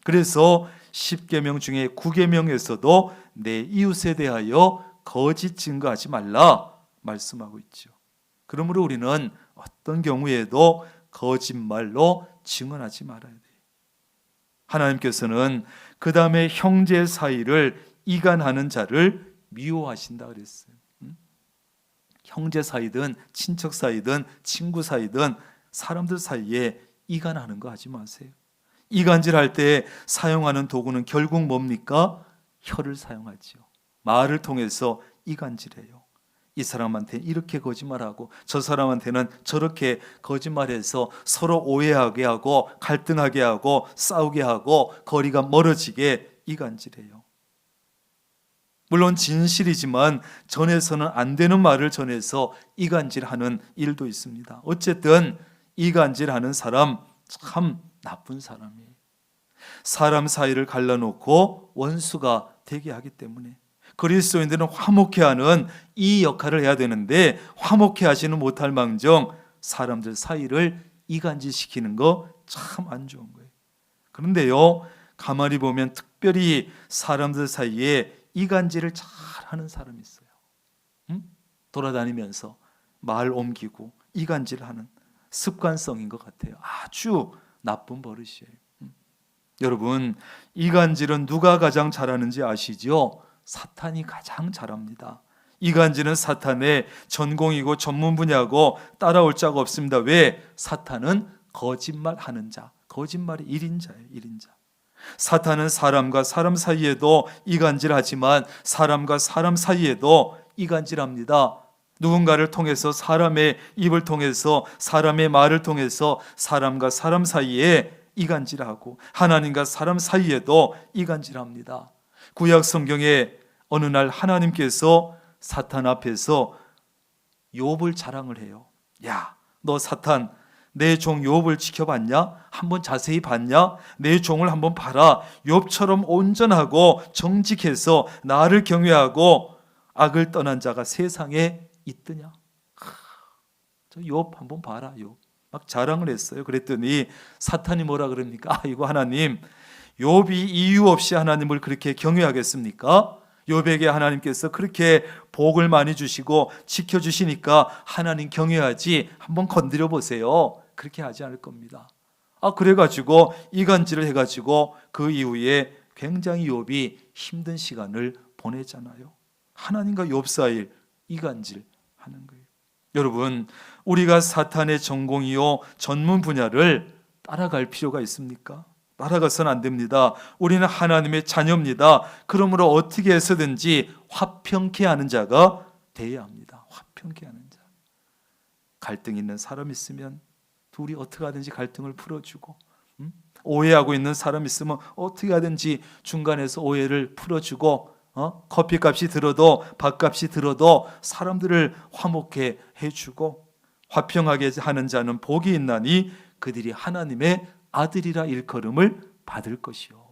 그래서 10계명 중에 9계명에서도 내 이웃에 대하여 거짓 증거하지 말라 말씀하고 있죠. 그러므로 우리는 어떤 경우에도 거짓말로 증언하지 말아야 돼요. 하나님께서는 그 다음에 형제 사이를 이간하는 자를 미워하신다 그랬어요. 형제 사이든 친척 사이든 친구 사이든 사람들 사이에 이간하는 거 하지 마세요. 이간질할 때 사용하는 도구는 결국 뭡니까? 혀를 사용하지요. 말을 통해서 이간질해요. 이 사람한테 이렇게 거짓말하고 저 사람한테는 저렇게 거짓말해서 서로 오해하게 하고 갈등하게 하고 싸우게 하고 거리가 멀어지게 이간질해요. 물론 진실이지만 전해서는 안 되는 말을 전해서 이간질하는 일도 있습니다. 어쨌든 이간질하는 사람 참 나쁜 사람이에요. 사람 사이를 갈라놓고 원수가 되게 하기 때문에 그리스도인들은 화목해하는 이 역할을 해야 되는데 화목해 하지는 못할 망정 사람들 사이를 이간질시키는 거 참 안 좋은 거예요. 그런데요, 가만히 보면 특별히 사람들 사이에 이간질을 잘하는 사람이 있어요. 돌아다니면서 말 옮기고 이간질하는 습관성인 것 같아요. 아주 나쁜 버릇이에요. 여러분, 이간질은 누가 가장 잘하는지 아시죠? 사탄이 가장 잘합니다. 이간질은 사탄의 전공이고 전문 분야고 따라올 자가 없습니다. 왜? 사탄은 거짓말하는 자, 거짓말이 1인자예요. 1인자. 사탄은 사람과 사람 사이에도 이간질하지만 사람과 사람 사이에도 이간질합니다. 누군가를 통해서 사람의 입을 통해서 사람의 말을 통해서 사람과 사람 사이에 이간질하고 하나님과 사람 사이에도 이간질합니다. 구약 성경에 어느 날 하나님께서 사탄 앞에서 욥을 자랑을 해요. 야, 너 사탄, 내 종 욥을 지켜봤냐? 한번 자세히 봤냐? 내 종을 한번 봐라. 욥처럼 온전하고 정직해서 나를 경외하고 악을 떠난 자가 세상에 있더냐? 저 욥 한번 봐라. 욥 막 자랑을 했어요. 그랬더니 사탄이 뭐라 그럽니까? 이거 하나님, 욥이 이유 없이 하나님을 그렇게 경외하겠습니까? 욥에게 하나님께서 그렇게 복을 많이 주시고 지켜주시니까 하나님 경외하지, 한번 건드려 보세요. 그렇게 하지 않을 겁니다. 그래가지고 이간질을 해가지고 그 이후에 굉장히 욥이 힘든 시간을 보내잖아요. 하나님과 욥 사이 이간질 하는 거예요. 여러분, 우리가 사탄의 전공이요 전문 분야를 따라갈 필요가 있습니까? 따라가서는 안 됩니다. 우리는 하나님의 자녀입니다. 그러므로 어떻게 해서든지 화평케 하는 자가 되어야 합니다. 화평케 하는 자. 갈등 있는 사람 있으면 둘이 어떻게 하든지 갈등을 풀어주고, 오해하고 있는 사람 있으면 어떻게 하든지 중간에서 오해를 풀어주고, 커피값이 들어도 밥값이 들어도 사람들을 화목해 해주고, 화평하게 하는 자는 복이 있나니 그들이 하나님의 아들이라 일컬음을 받을 것이요.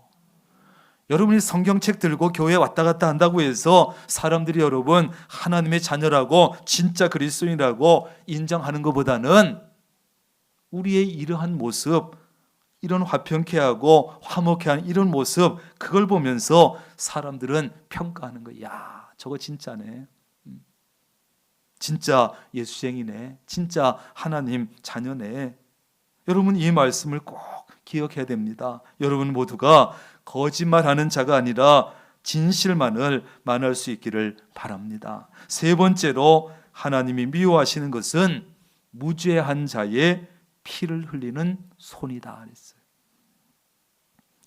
여러분이 성경책 들고 교회 왔다 갔다 한다고 해서 사람들이 여러분 하나님의 자녀라고 진짜 그리스도인이라고 인정하는 것보다는 우리의 이러한 모습, 이런 화평케 하고 화목케 하는 이런 모습, 그걸 보면서 사람들은 평가하는 거야. 야, 저거 진짜네. 진짜 예수쟁이네. 진짜 하나님 자녀네. 여러분, 이 말씀을 꼭 기억해야 됩니다. 여러분 모두가 거짓말하는 자가 아니라 진실만을 말할 수 있기를 바랍니다. 세 번째로 하나님이 미워하시는 것은 무죄한 자의 피를 흘리는 손이다 그랬어요.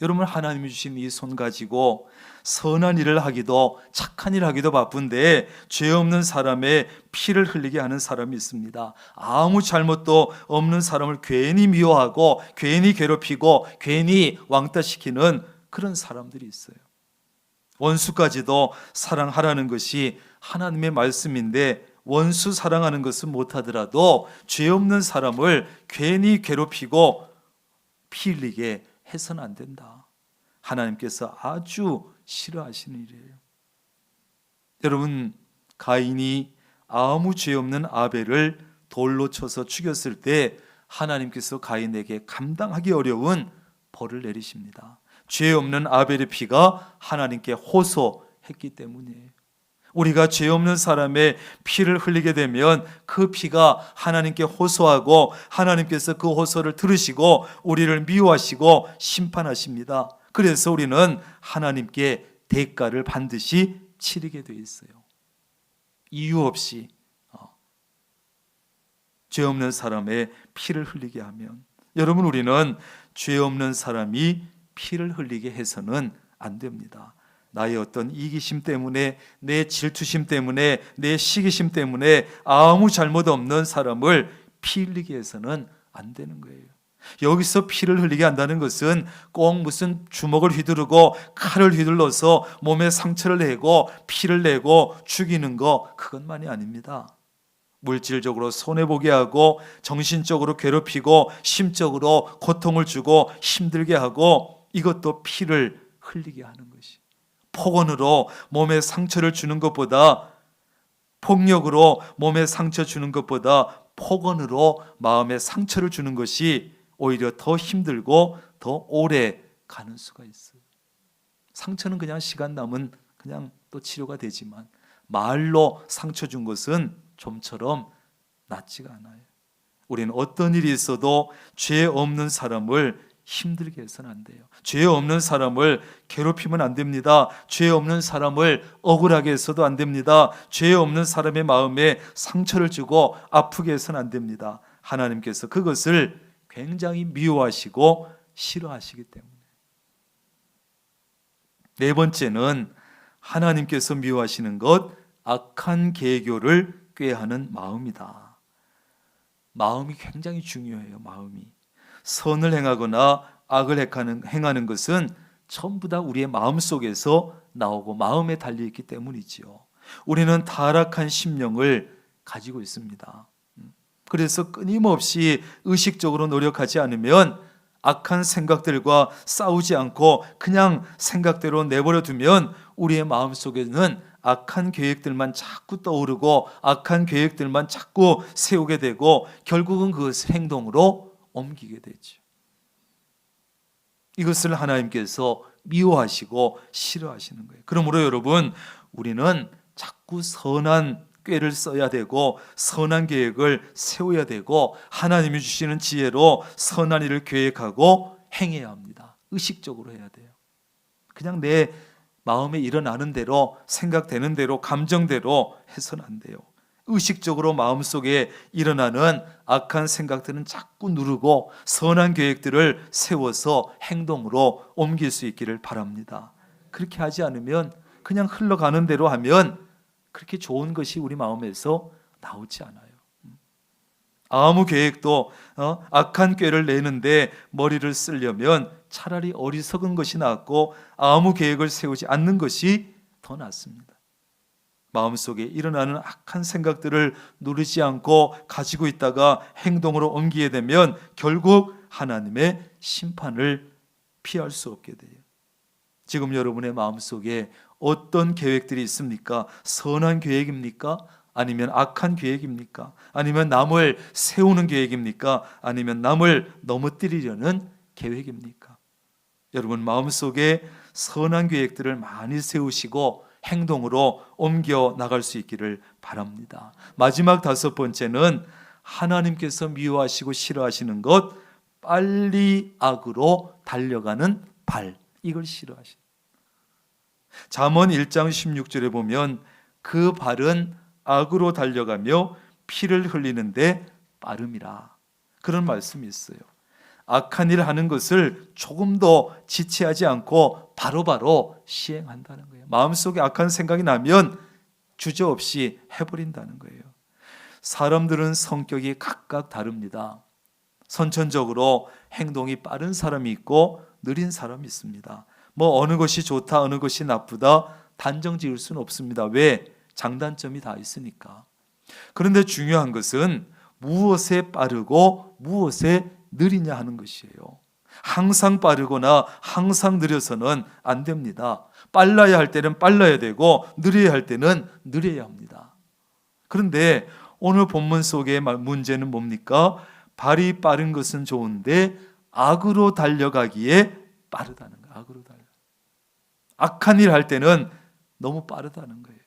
여러분, 하나님이 주신 이 손 가지고 선한 일을 하기도 착한 일을 하기도 바쁜데 죄 없는 사람의 피를 흘리게 하는 사람이 있습니다. 아무 잘못도 없는 사람을 괜히 미워하고 괜히 괴롭히고 괜히 왕따시키는 그런 사람들이 있어요. 원수까지도 사랑하라는 것이 하나님의 말씀인데 원수 사랑하는 것은 못하더라도 죄 없는 사람을 괜히 괴롭히고 피 흘리게 해서는 안 된다. 하나님께서 아주 싫어하시는 일이에요. 여러분, 가인이 아무 죄 없는 아벨을 돌로 쳐서 죽였을 때 하나님께서 가인에게 감당하기 어려운 벌을 내리십니다. 죄 없는 아벨의 피가 하나님께 호소했기 때문이에요. 우리가 죄 없는 사람의 피를 흘리게 되면 그 피가 하나님께 호소하고 하나님께서 그 호소를 들으시고 우리를 미워하시고 심판하십니다. 그래서 우리는 하나님께 대가를 반드시 치르게 돼 있어요. 이유 없이 죄 없는 사람의 피를 흘리게 하면, 여러분, 우리는 죄 없는 사람이 피를 흘리게 해서는 안 됩니다. 나의 어떤 이기심 때문에, 내 질투심 때문에, 내 시기심 때문에 아무 잘못 없는 사람을 피 흘리게 해서는 안 되는 거예요. 여기서 피를 흘리게 한다는 것은 꼭 무슨 주먹을 휘두르고 칼을 휘둘러서 몸에 상처를 내고 피를 내고 죽이는 거, 그것만이 아닙니다. 물질적으로 손해보게 하고 정신적으로 괴롭히고 심적으로 고통을 주고 힘들게 하고, 이것도 피를 흘리게 하는 것이, 폭언으로 몸에 상처를 주는 것보다, 폭력으로 몸에 상처 주는 것보다 폭언으로 마음에 상처를 주는 것이 오히려 더 힘들고 더 오래 가는 수가 있어요. 상처는 그냥 시간 남은 그냥 또 치료가 되지만 말로 상처 준 것은 좀처럼 낫지가 않아요. 우리는 어떤 일이 있어도 죄 없는 사람을 힘들게 해서는 안 돼요. 죄 없는 사람을 괴롭히면 안 됩니다. 죄 없는 사람을 억울하게 해서도 안 됩니다. 죄 없는 사람의 마음에 상처를 주고 아프게 해서는 안 됩니다. 하나님께서 그것을 굉장히 미워하시고 싫어하시기 때문에. 네 번째는 하나님께서 미워하시는 것, 악한 계교를 꾀하는 마음이다. 마음이 굉장히 중요해요. 마음이 선을 행하거나 악을 행하는 것은 전부 다 우리의 마음속에서 나오고 마음에 달려있기 때문이지요. 우리는 타락한 심령을 가지고 있습니다. 그래서 끊임없이 의식적으로 노력하지 않으면 악한 생각들과 싸우지 않고 그냥 생각대로 내버려 두면 우리의 마음속에는 악한 계획들만 자꾸 떠오르고 악한 계획들만 자꾸 세우게 되고 결국은 그것을 행동으로 옮기게 되죠. 이것을 하나님께서 미워하시고 싫어하시는 거예요. 그러므로 여러분, 우리는 자꾸 선한 꾀를 써야 되고 선한 계획을 세워야 되고 하나님이 주시는 지혜로 선한 일을 계획하고 행해야 합니다. 의식적으로 해야 돼요. 그냥 내 마음에 일어나는 대로, 생각되는 대로, 감정대로 해서는 안 돼요. 의식적으로 마음속에 일어나는 악한 생각들은 자꾸 누르고 선한 계획들을 세워서 행동으로 옮길 수 있기를 바랍니다. 그렇게 하지 않으면, 그냥 흘러가는 대로 하면 그렇게 좋은 것이 우리 마음에서 나오지 않아요. 아무 계획도 악한 꾀를 내는데 머리를 쓰려면 차라리 어리석은 것이 낫고 아무 계획을 세우지 않는 것이 더 낫습니다. 마음속에 일어나는 악한 생각들을 누르지 않고 가지고 있다가 행동으로 옮기게 되면 결국 하나님의 심판을 피할 수 없게 돼요. 지금 여러분의 마음속에 어떤 계획들이 있습니까? 선한 계획입니까? 아니면 악한 계획입니까? 아니면 남을 세우는 계획입니까? 아니면 남을 넘어뜨리려는 계획입니까? 여러분 마음속에 선한 계획들을 많이 세우시고 행동으로 옮겨 나갈 수 있기를 바랍니다. 마지막 5번째는 하나님께서 미워하시고 싫어하시는 것, 빨리 악으로 달려가는 발, 이걸 싫어하십니다. 잠언 1장 16절에 보면 그 발은 악으로 달려가며 피를 흘리는데 빠름이라, 그런 말씀이 있어요. 악한 일을 하는 것을 조금도 지체하지 않고 바로바로 시행한다는 거예요. 마음속에 악한 생각이 나면 주저없이 해버린다는 거예요. 사람들은 성격이 각각 다릅니다. 선천적으로 행동이 빠른 사람이 있고 느린 사람이 있습니다. 어느 것이 좋다, 어느 것이 나쁘다 단정 지을 수는 없습니다. 왜? 장단점이 다 있으니까. 그런데 중요한 것은 무엇에 빠르고 무엇에 느리냐 하는 것이에요. 항상 빠르거나 항상 느려서는 안 됩니다. 빨라야 할 때는 빨라야 되고 느려야 할 때는 느려야 합니다. 그런데 오늘 본문 속의 문제는 뭡니까? 발이 빠른 것은 좋은데 악으로 달려가기에 빠르다는 거예요. 악으로 달려. 악한 일 할 때는 너무 빠르다는 거예요.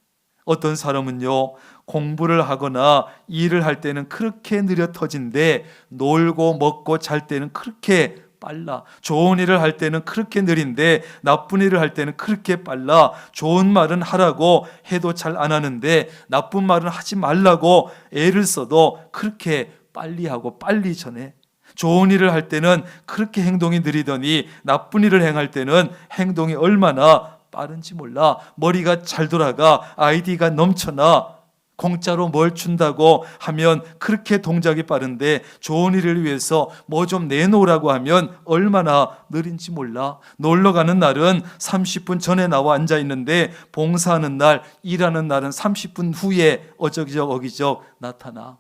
어떤 사람은요, 공부를 하거나 일을 할 때는 그렇게 느려 터진데 놀고 먹고 잘 때는 그렇게 빨라. 좋은 일을 할 때는 그렇게 느린데 나쁜 일을 할 때는 그렇게 빨라. 좋은 말은 하라고 해도 잘 안 하는데 나쁜 말은 하지 말라고 애를 써도 그렇게 빨리 하고 빨리 전해. 좋은 일을 할 때는 그렇게 행동이 느리더니 나쁜 일을 행할 때는 행동이 얼마나 빠른지 몰라. 머리가 잘 돌아가, 아이디가 넘쳐나. 공짜로 뭘 준다고 하면 그렇게 동작이 빠른데 좋은 일을 위해서 뭐 좀 내놓으라고 하면 얼마나 느린지 몰라. 놀러 가는 날은 30분 전에 나와 앉아 있는데 봉사하는 날, 일하는 날은 30분 후에 어기적 나타나.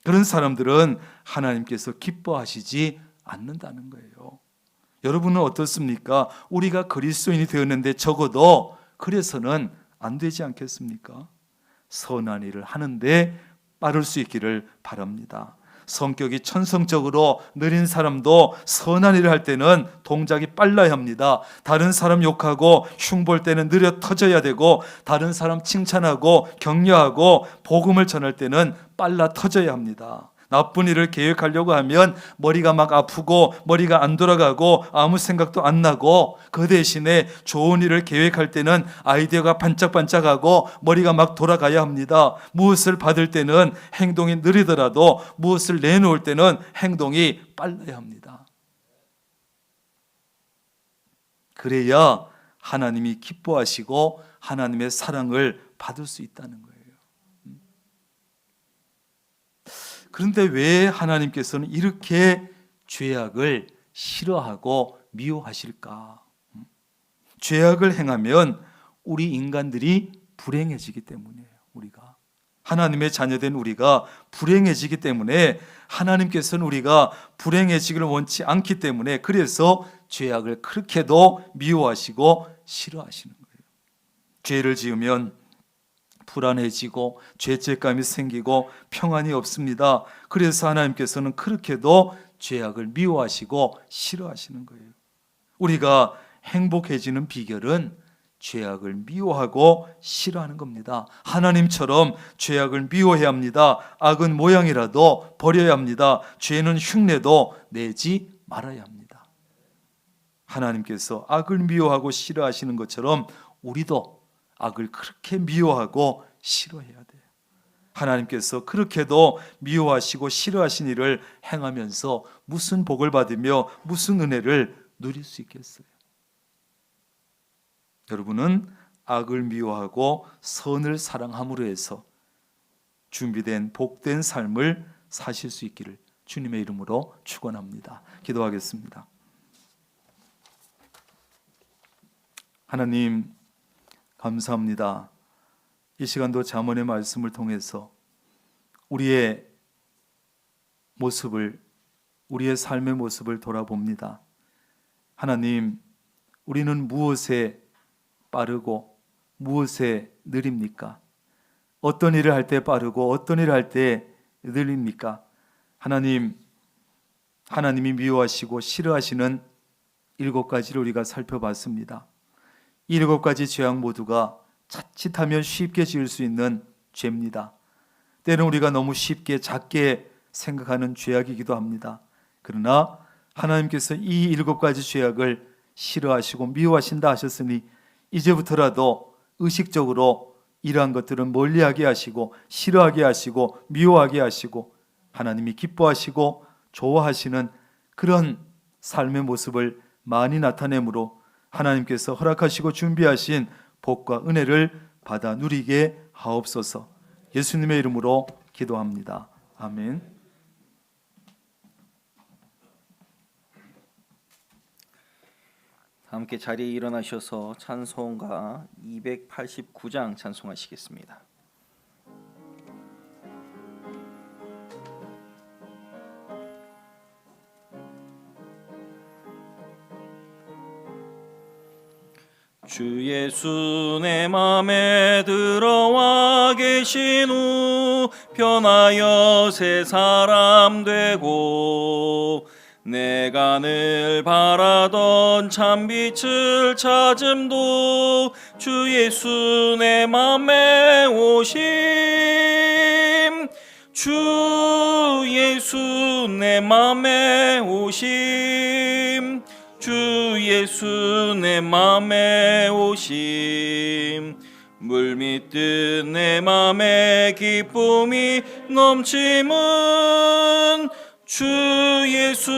그런 사람들은 하나님께서 기뻐하시지 않는다는 거예요. 여러분은 어떻습니까? 우리가 그리스도인이 되었는데 적어도 그래서는 안 되지 않겠습니까? 선한 일을 하는데 빠를 수 있기를 바랍니다. 성격이 천성적으로 느린 사람도 선한 일을 할 때는 동작이 빨라야 합니다. 다른 사람 욕하고 흉볼 때는 느려 터져야 되고 다른 사람 칭찬하고 격려하고 복음을 전할 때는 빨라 터져야 합니다. 나쁜 일을 계획하려고 하면 머리가 막 아프고 머리가 안 돌아가고 아무 생각도 안 나고, 그 대신에 좋은 일을 계획할 때는 아이디어가 반짝반짝하고 머리가 막 돌아가야 합니다. 무엇을 받을 때는 행동이 느리더라도 무엇을 내놓을 때는 행동이 빨라야 합니다. 그래야 하나님이 기뻐하시고 하나님의 사랑을 받을 수 있다는 거예요. 그런데 왜 하나님께서는 이렇게 죄악을 싫어하고 미워하실까? 죄악을 행하면 우리 인간들이 불행해지기 때문이에요. 우리가 하나님의 자녀된 우리가 불행해지기 때문에 하나님께서는 우리가 불행해지기를 원치 않기 때문에 그래서 죄악을 그렇게도 미워하시고 싫어하시는 거예요. 죄를 지으면 불안해지고 죄책감이 생기고 평안이 없습니다. 그래서 하나님께서는 그렇게도 죄악을 미워하시고 싫어하시는 거예요. 우리가 행복해지는 비결은 죄악을 미워하고 싫어하는 겁니다. 하나님처럼 죄악을 미워해야 합니다. 악은 모양이라도 버려야 합니다. 죄는 흉내도 내지 말아야 합니다. 하나님께서 악을 미워하고 싫어하시는 것처럼 우리도 악을 그렇게 미워하고 싫어해야 돼요. 하나님께서 그렇게도 미워하시고 싫어하신 일을 행하면서 무슨 복을 받으며 무슨 은혜를 누릴 수 있겠어요? 여러분은 악을 미워하고 선을 사랑함으로 해서 준비된 복된 삶을 사실 수 있기를 주님의 이름으로 축원합니다. 기도하겠습니다. 하나님 감사합니다. 이 시간도 잠언의 말씀을 통해서 우리의 모습을, 우리의 삶의 모습을 돌아봅니다. 하나님, 우리는 무엇에 빠르고 무엇에 느립니까? 어떤 일을 할 때 빠르고 어떤 일을 할 때 느립니까? 하나님, 하나님이 미워하시고 싫어하시는 7가지를 우리가 살펴봤습니다. 이 7가지 죄악 모두가 자칫하면 쉽게 지을 수 있는 죄입니다. 때는 우리가 너무 쉽게 작게 생각하는 죄악이기도 합니다. 그러나 하나님께서 이 7가지 죄악을 싫어하시고 미워하신다 하셨으니 이제부터라도 의식적으로 이러한 것들은 멀리하게 하시고 싫어하게 하시고 미워하게 하시고 하나님이 기뻐하시고 좋아하시는 그런 삶의 모습을 많이 나타내므로 하나님께서 허락하시고 준비하신 복과 은혜를 받아 누리게 하옵소서. 예수님의 이름으로 기도합니다. 아멘. 함께 자리에 일어나셔서 찬송가 289장 찬송하시겠습니다. 주 예수 내 맘에 들어와 계신 후 변하여 새 사람 되고 내가 늘 바라던 참빛을 찾음도 주 예수 내 맘에 오심 주 예수 내 맘에 오심 주 예수 내 맘에 오심 물밀듯 내 맘에 기쁨이 넘침은 주 예수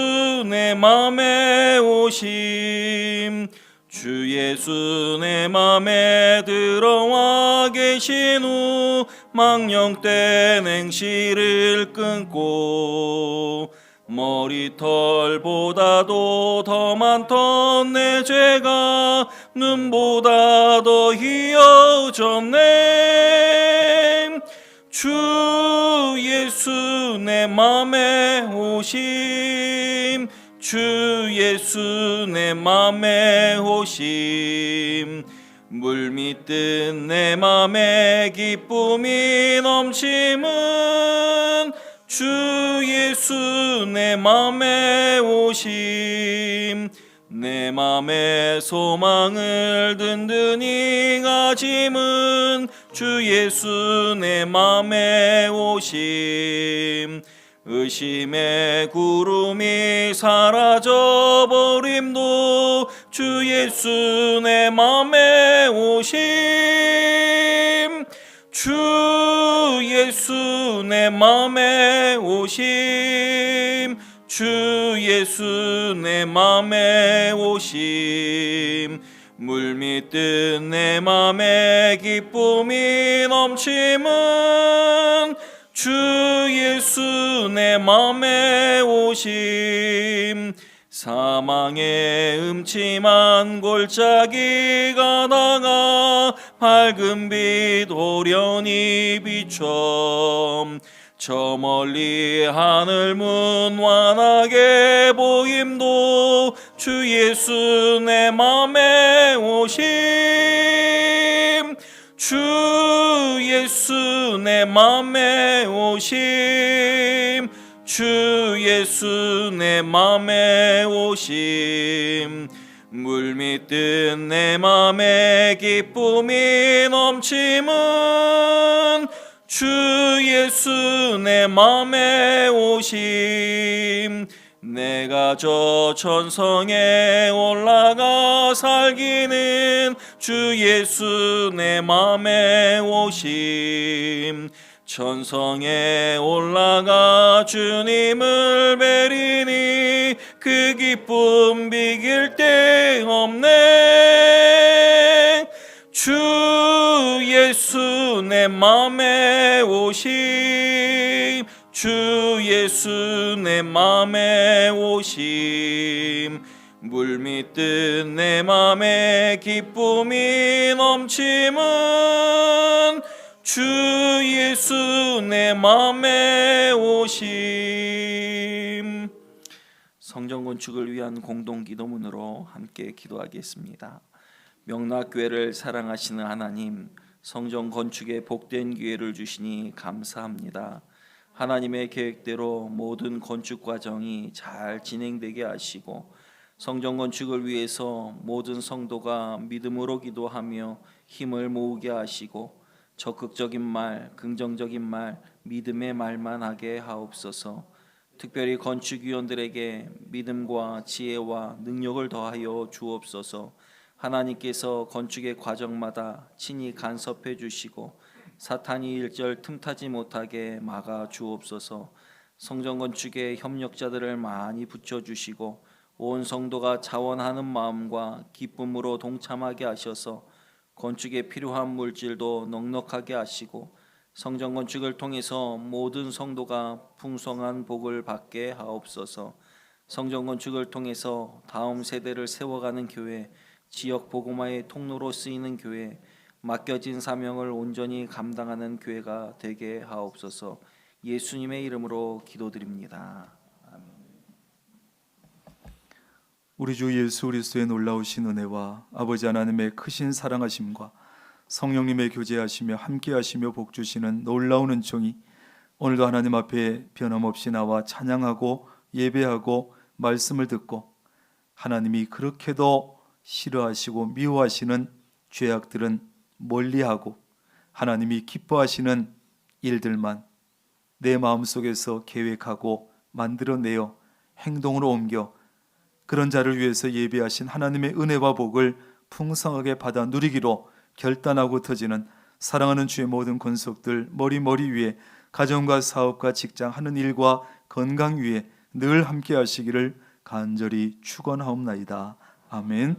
내 맘에 오심 주 예수 내 맘에 들어와 계신 후 망령된 행실을 끊고 머리털보다도 더 많던 내 죄가 눈보다 더 희어졌네 주 예수 내 맘에 오심 주 예수 내 맘에 오심 물밀듯 내 맘에 기쁨이 넘침은 주 예수 내 맘에 오심 내 맘의 소망을 든든히 가짐은 주 예수 내 맘에 오심 의심의 구름이 사라져버림도 주 예수 내 맘에 오심 주 예수 내 맘에 오심 주 예수 내 맘에 오심 물밀듯 내 맘에 기쁨이 넘침은 주 예수 내 맘에 오심. 사망의 음침한 골짜기가 다가 밝은 빛 오련히 비춰 저 멀리 하늘 문 환하게 보임도 주 예수 내 맘에 오심. 주 예수 내 맘에 오심. 주 예수 내 맘에 오심. 물밑 뜬 내 맘에 기쁨이 넘침은 주 예수 내 맘에 오심. 내가 저 천성에 올라가 살기는 주 예수 내 맘에 오심. 천성에 올라가 주님을 뵈리니 그 기쁨 비길 데 없네. 주 예수 내 맘에 오심. 주 예수 내 맘에 오심. 물밑 뜬 내 맘에 기쁨이 넘침은 주 예수 내 맘에 오심. 성전 건축을 위한 공동 기도문으로 함께 기도하겠습니다. 명락교회를 사랑하시는 하나님, 성전 건축에 복된 기회를 주시니 감사합니다. 하나님의 계획대로 모든 건축 과정이 잘 진행되게 하시고 성전 건축을 위해서 모든 성도가 믿음으로 기도하며 힘을 모으게 하시고 적극적인 말, 긍정적인 말, 믿음의 말만 하게 하옵소서. 특별히 건축위원들에게 믿음과 지혜와 능력을 더하여 주옵소서. 하나님께서 건축의 과정마다 친히 간섭해 주시고 사탄이 일절 틈타지 못하게 막아 주옵소서. 성전 건축에 협력자들을 많이 붙여주시고 온 성도가 자원하는 마음과 기쁨으로 동참하게 하셔서 건축에 필요한 물질도 넉넉하게 하시고 성전 건축을 통해서 모든 성도가 풍성한 복을 받게 하옵소서. 성전 건축을 통해서 다음 세대를 세워가는 교회, 지역 복음화의 통로로 쓰이는 교회, 맡겨진 사명을 온전히 감당하는 교회가 되게 하옵소서. 예수님의 이름으로 기도드립니다. 우리 주 예수 그리스도의 놀라우신 은혜와 아버지 하나님의 크신 사랑하심과 성령님의 교제하시며 함께하시며 복주시는 놀라운 은총이 오늘도 하나님 앞에 변함없이 나와 찬양하고 예배하고 말씀을 듣고 하나님이 그렇게도 싫어하시고 미워하시는 죄악들은 멀리하고 하나님이 기뻐하시는 일들만 내 마음속에서 계획하고 만들어내어 행동으로 옮겨 그런 자를 위해서 예비하신 하나님의 은혜와 복을 풍성하게 받아 누리기로 결단하고 터지는 사랑하는 주의 모든 권속들 머리 위에 가정과 사업과 직장 하는 일과 건강 위에 늘 함께 하시기를 간절히 축원하옵나이다. 아멘.